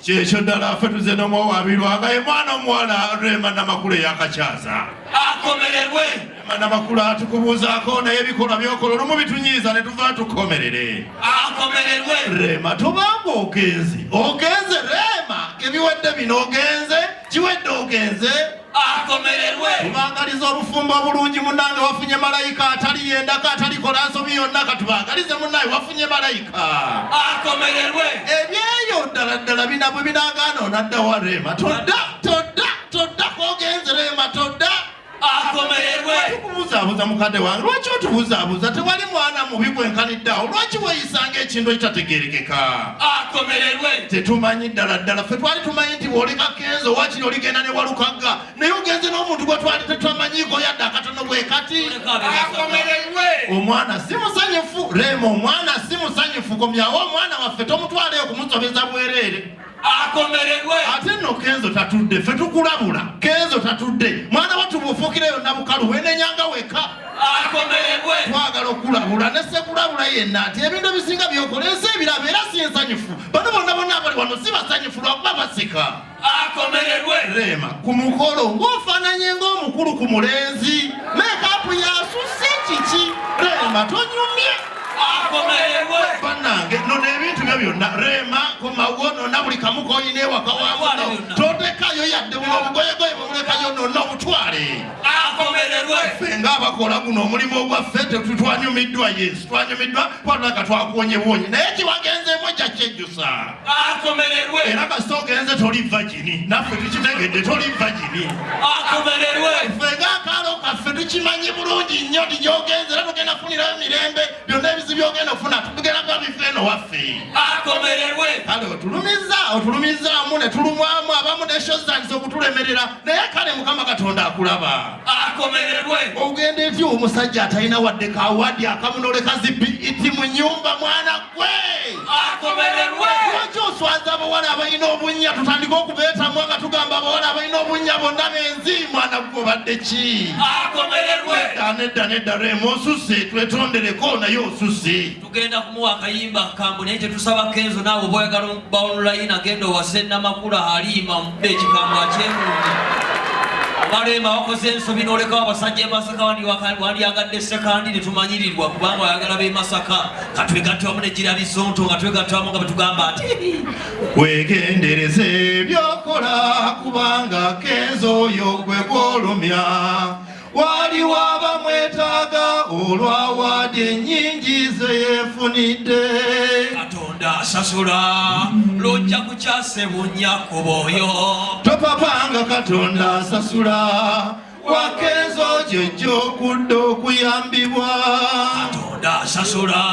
Kyekyo ddala ffe tuze n'omwawabirwa nga ye mwana omuwala Rema Namakula yakakyaza. Akomererwe. Rema Namakula atukubuuzaako naye ebikolwa by'okola olumu bitunyiiza ne tuva tukomerere. Akomererwe. Rema tubanga ogenze. Ogenze Rema ebiwedde bino ogenze kiwedde ogenze. Akomererwe. Tubangaliza obufumbo obulungi munnange wafunye malayika atali yendako atalikola nsobi yonna katubangalize munnaye wafunye malayika. Akomererwe. Ebyeyo ddala bina bwe binagaana onaddawa Rema todda kogenze Rema todda. Akomererwe. Tukubuzaabuza mukadde wange lwaki otubuzaabuza tewali mwana mubi gwenkaniddeawo lwaki weeyisanga ekintu ekitategeerekeka. Akomererwe. Tetumanyi ddala ffe twali tumanyi nti bw'oleka Kenzo wakiri oligenda ne Walukagga naye ogenze n'omuntu gwe twali tetwamanyiiko yadde akatono bwe kati. Akomererwe. Omwana si musanyufu Rema omwana si musanyufu komyawo omwana waffe tomutwaleyo kumusobeza bwereere. Akomererwe. Ate nno Kenzo tatudde ffe tukulabula Kenzo tatudde mwana wattu bw'ofuukira yonna bukalu weenenyanga weka. Akomererwe. Twagala okulabula ne sekulabula yenna nti ebintu ebisinga byokola ensi ebiraba era si ensanyufu bano bonna abali wano si basanyufu lwakuba baseka. Akomererwe. Rema ku mukolo ng'ofaananye ng'omukulu ku mulenzi meekaapu yasusse kiki Rema tonyumye. Akomererwe. Bannange nno ebintu byo byonna Rema komawo nonna buli kamu koyina ewaka wamuno totekayo yadde buno obugoyegoye bwemulekayo nonna obutwale. Akomererwe. Ffe ng'abakola guno omulimu ogwaffe twanyumiddwa Yesu twanyumiddwa twatulaka twakuwonyebwonye naye kiwagenzeemu ojja kyejjusa. Akomererwe. Era kasita ogenze toli vagini naffe tukitegedde toli vagini. Akomererwe. Ffe ng'akaalo kaffe tukimanyi bulungi nnyo ti gy'ogenze era tugenda kufunirayo mirembe byonna ebizibu by'ogenda okufuna tugenda kuba bife eno waffe. Akomererwe. Kale otulumizaamu ne tulumwamu abamu n'esho zitandise okutulemerera naye kale Mukama Katonda akulaba. Akomererwe. Ogenda eti omusajja atalina wadde kawaddi akamu n'oleka zibbiti mu nnyumba mwana gwe. Akomererwe. Lwaki oswaza abawala abalina obunnya tutandike okubeetamu nga tugamba abawala abalina obunnya bonna benzi mwana gwe obadde ki? Akomererwe. Nedda Rema osusse twetondereko naye osusse. Tugenda kumuwa akayimba kambu naye tetusaba Kenzo naawe oba oyagala okuba online agenda owase Namakula aliima mudde ekigambo akyemulundi. Rema wakoze ensobi n'olekawo abasajja e Masaka wandyagadde sekandi ne tumanyirirwa kubanga oyagala b'e Masaka nga twegatte wamu ne Girabisonto nga twegatte wamu nga betugamba ati weegendereze by'okola kubanga Kenzo oyo gwe gw'olumya waliwo abamwetaaga olw'awaadi ennyingi ze yeefunidde. Katonda asasula lojja kukyase bunyaku bw'oyo. Topapanga Katonda asasula wa Kenzo gy'ojja okudda okuyambibwa. Katonda asasula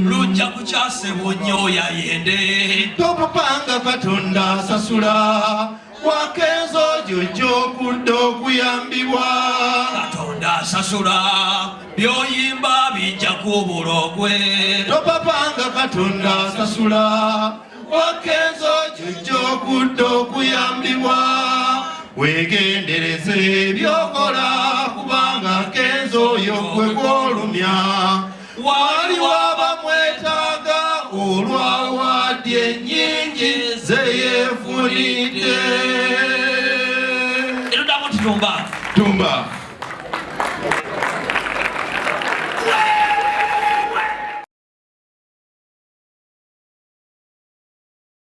lojja kukyase bunyoya yende. Topapanga Katonda asasula wa Kenzo gy'ojja okudda okuyambibwa. Katonda asasula by'oyimba bijja kubula ogwe. Topapanga Katonda asasula wa Kenzo gy'ojja okudda okuyambibwa. Weegendereze by'okola kubanga Kenzo oyo gwe gw'olumya waliwo abamwetaaga olw'awaadi ennyingi ze yeefunidde. Era ddamo titumba. Tumba.